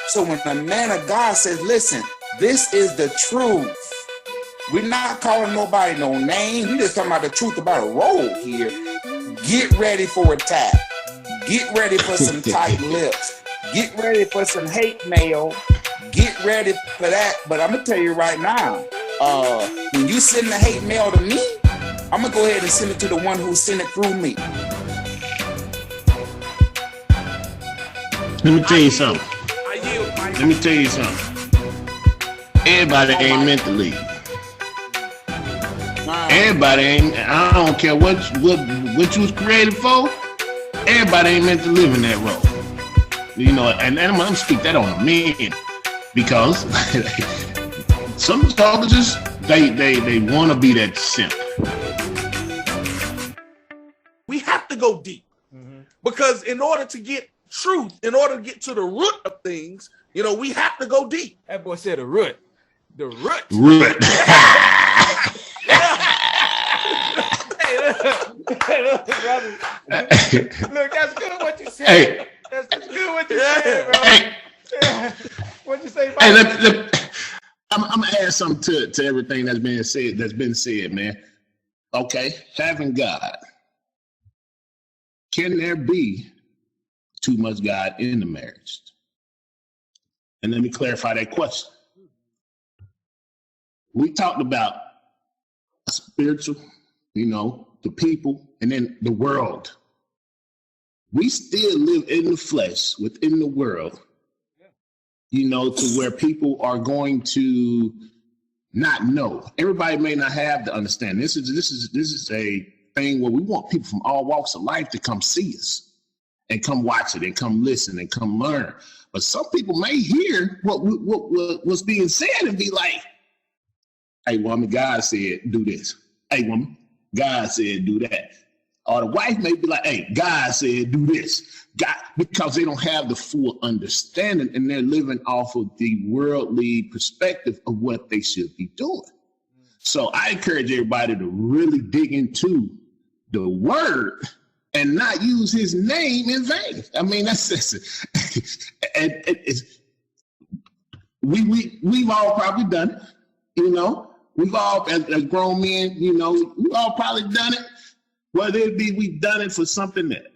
So when a man of God says, listen, this is the truth. We're not calling nobody no name. We just talking about the truth about a road here. Get ready for attack. Get ready for some tight lips. Get ready for some hate mail. Get ready for that. But I'm going to tell you right now, when you send the hate mail to me, I'm going to go ahead and send it to the one who sent it through me. Let me tell you something. Everybody ain't meant to leave. Everybody ain't. I don't care what you was created for. Everybody ain't meant to live in that role. You know, and I'm gonna speak that on the men because some talkers just they want to be that simp. We have to go deep because in order to get truth, in order to get to the root of things, you know, we have to go deep. That boy said the root. The root. Root. Hey, look, brother. Look, that's good what you said. Hey. That's good what you said, bro. Hey. What you say, hey, I'm gonna add something to everything that's been said, man. Okay, having God. Can there be too much God in the marriage? And let me clarify that question. We talked about spiritual, you know, the people, and then the world. We still live in the flesh within the world, you know, to where people are going to not know. Everybody may not have the understanding. This is a thing where we want people from all walks of life to come see us and come watch it and come listen and come learn. But some people may hear what's being said and be like, hey, woman, God said do this. Hey, woman, God said do that. Or the wife may be like, hey, God said do this. God, because they don't have the full understanding and they're living off of the worldly perspective of what they should be doing. So I encourage everybody to really dig into the word and not use his name in vain. I mean, that's and we've all probably done it, you know. We've all, as grown men, you know, we've all probably done it. Whether it be we've done it for something that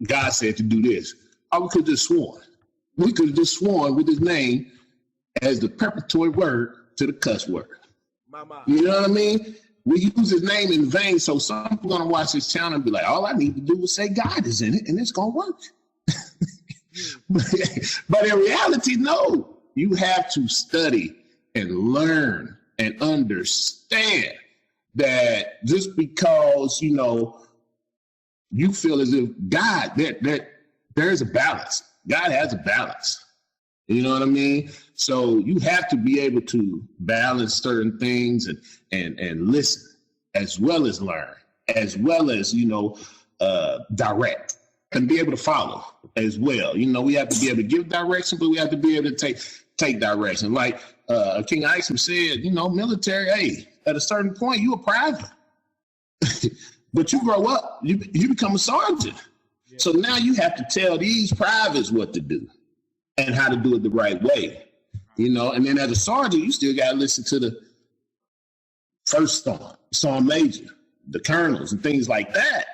God said to do this, or we could have just sworn. We could have just sworn with his name as the preparatory word to the cuss word. You know what I mean? We use his name in vain, so some people are going to watch this channel and be like, all I need to do is say God is in it, and it's going to work. But in reality, no. You have to study and learn and understand that just because, you know, you feel as if God, that there's a balance. God has a balance. You know what I mean? So you have to be able to balance certain things and listen as well as learn, as well as, you know, direct and be able to follow as well. You know, we have to be able to give direction, but we have to be able to take direction. Like King Isom said, you know, military, hey, at a certain point, you a private. But you grow up, you become a sergeant. Yeah. So now you have to tell these privates what to do and how to do it the right way. You know, and then as a sergeant, you still got to listen to the first sergeant major, the colonels and things like that.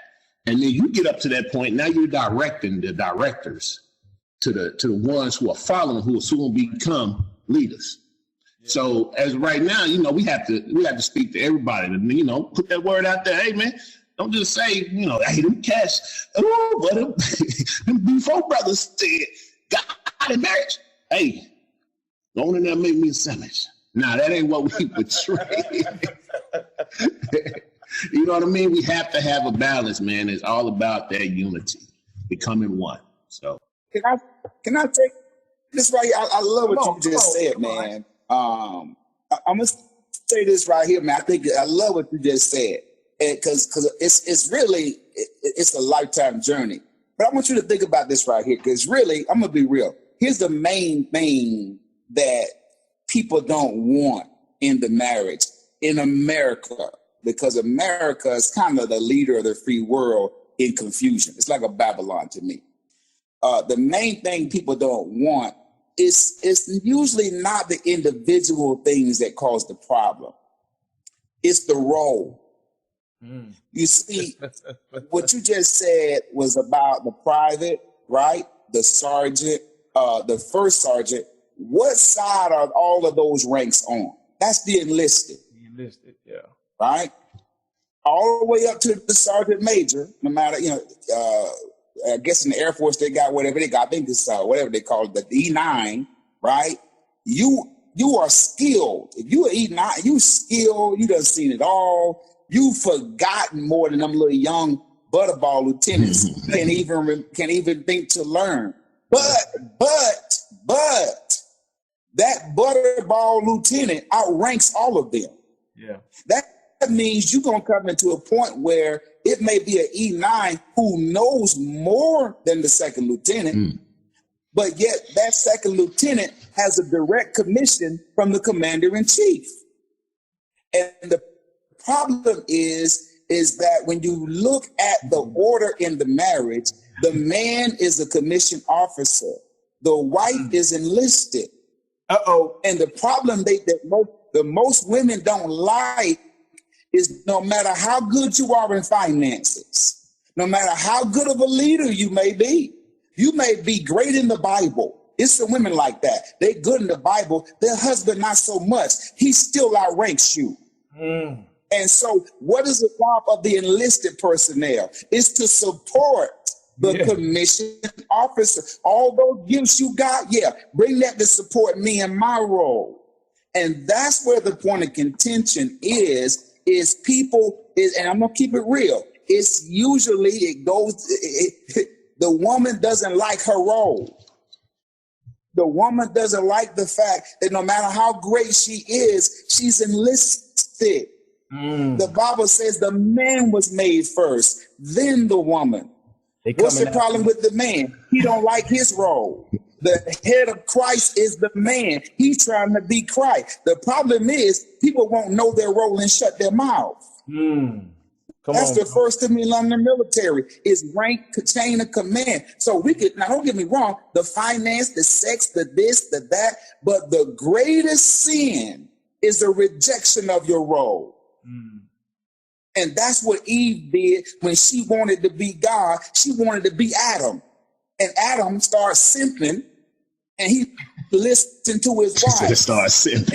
And then you get up to that point, now you're directing the directors to the ones who are following, who will soon become leaders. Yeah. So as right now, you know, we have to speak to everybody and, you know, put that word out there. Hey, man, don't just say, you know, hey, them cats, oh, but them before brothers said, God in marriage. Hey, don't in there make me a sandwich. Nah, that ain't what we portray. You know what I mean? We have to have a balance, man. It's all about that unity, becoming one. So can I take this right here? I love what you just said, man. I'm gonna say this right here, man. I love what you just said, because it's really it's a lifetime journey. But I want you to think about this right here, because really, I'm gonna be real. Here's the main thing that people don't want in the marriage in America, because America is kind of the leader of the free world in confusion. It's like a Babylon to me. The main thing people don't want it's usually not the individual things that cause the problem. It's the role. You see, what you just said was about the private, right? The sergeant, the first sergeant. What side are all of those ranks on? That's the enlisted. The enlisted, yeah. Right? All the way up to the sergeant major, no matter, I guess in the Air Force they got whatever they got. I think it's whatever they call it, the E9, right? You are skilled. If you are E9, you skilled, you done seen it all. You've forgotten more than them little young butterball lieutenants can even think to learn. But that butterball lieutenant outranks all of them. Yeah. That means you're going to come into a point where it may be an E9 who knows more than the second lieutenant, but yet that second lieutenant has a direct commission from the commander-in-chief. And the problem is that when you look at the order in the marriage, the man is a commissioned officer. The wife is enlisted. And the problem that most women don't like is no matter how good you are in finances, no matter how good of a leader you may be great in the Bible. It's some women like that. They're good in the Bible. Their husband, not so much. He still outranks you. And so what is the job of the enlisted personnel? It's to support the commissioned officer. All those gifts you got, bring that to support me in my role. And that's where the point of contention is people, and I'm going to keep it real. It's usually, the woman doesn't like her role. The woman doesn't like the fact that no matter how great she is, she's enlisted. The Bible says the man was made first, then the woman. What's the problem with the man? He don't like his role. The head of Christ is the man. He's trying to be Christ. The problem is people won't know their role and shut their mouth. That's the first thing we learn in the military is rank, chain of command. So we could, now don't get me wrong, the finance, the sex, the this, the that, but the greatest sin is a rejection of your role. And that's what Eve did when she wanted to be God. She wanted to be Adam. And Adam started simping, and he listened to his wife.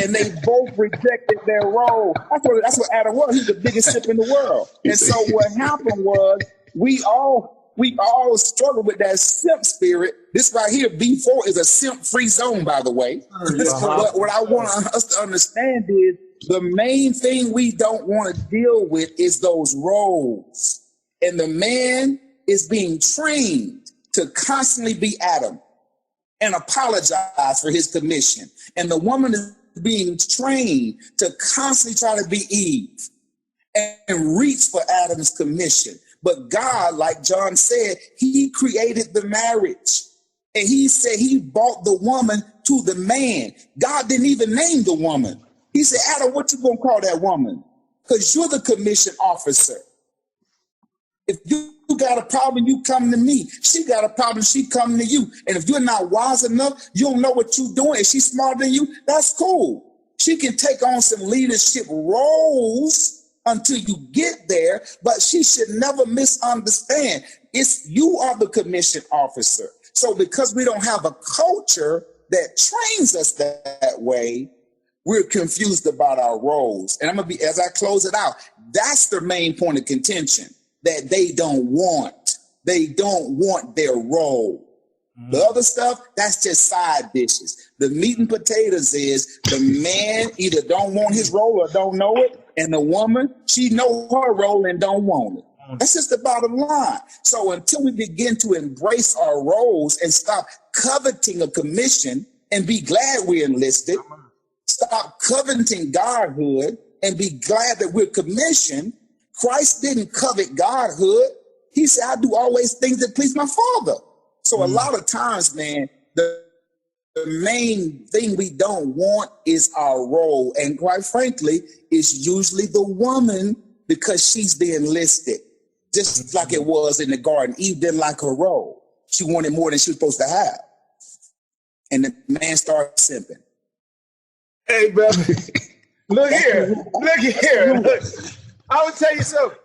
And they both rejected their role. That's what Adam was. He's the biggest simp in the world. And so what happened was we all struggle with that simp spirit. This right here, B4, is a simp-free zone, by the way. But what I want us to understand is the main thing we don't want to deal with is those roles. And the man is being trained to constantly be Adam and apologize for his commission. And the woman is being trained to constantly try to be Eve and reach for Adam's commission. But God, like John said, he created the marriage. And he said he brought the woman to the man. God didn't even name the woman. He said, Adam, what you gonna call that woman? Because you're the commissioned officer. If you got a problem, you come to me. She got a problem, she come to you. And if you're not wise enough, you don't know what you're doing, and she's smarter than you, that's cool. She can take on some leadership roles until you get there, but she should never misunderstand. You are the commissioned officer. So because we don't have a culture that trains us that way, we're confused about our roles. And I'm going to be, as I close it out, that's the main point of contention, that they don't want their role. The other stuff, that's just side dishes. The meat and potatoes is the man either don't want his role or don't know it. And the woman, she know her role and don't want it. That's just the bottom line. So until we begin to embrace our roles and stop coveting a commission and be glad we're enlisted, stop coveting godhood and be glad that we're commissioned. Christ didn't covet godhood. He said, I do always things that please my Father. So a lot of times, man, the main thing we don't want is our role. And quite frankly, it's usually the woman because she's the enlisted. Just like it was in the garden. Eve didn't like her role. She wanted more than she was supposed to have. and the man starts simping. Hey, brother. Look here. Look. I will tell you something.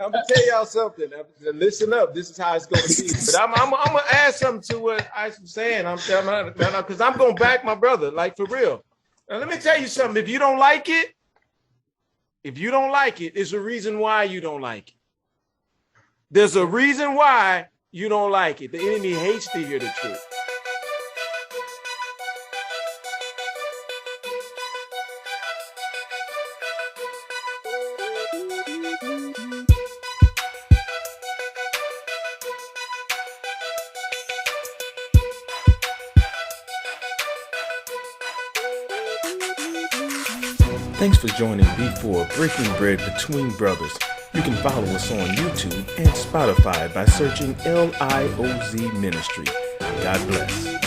I'm gonna tell y'all something. Listen up. This is how it's gonna be. But I'm gonna add something to what Isom's saying. Because I'm gonna back my brother, like for real. Now let me tell you something. If you don't like it, there's a reason why you don't like it. There's a reason why you don't like it. The enemy hates to hear the truth. Thanks for joining B4 Breaking Bread Between Brothers. You can follow us on YouTube and Spotify by searching L.I.O.Z Ministry. God bless.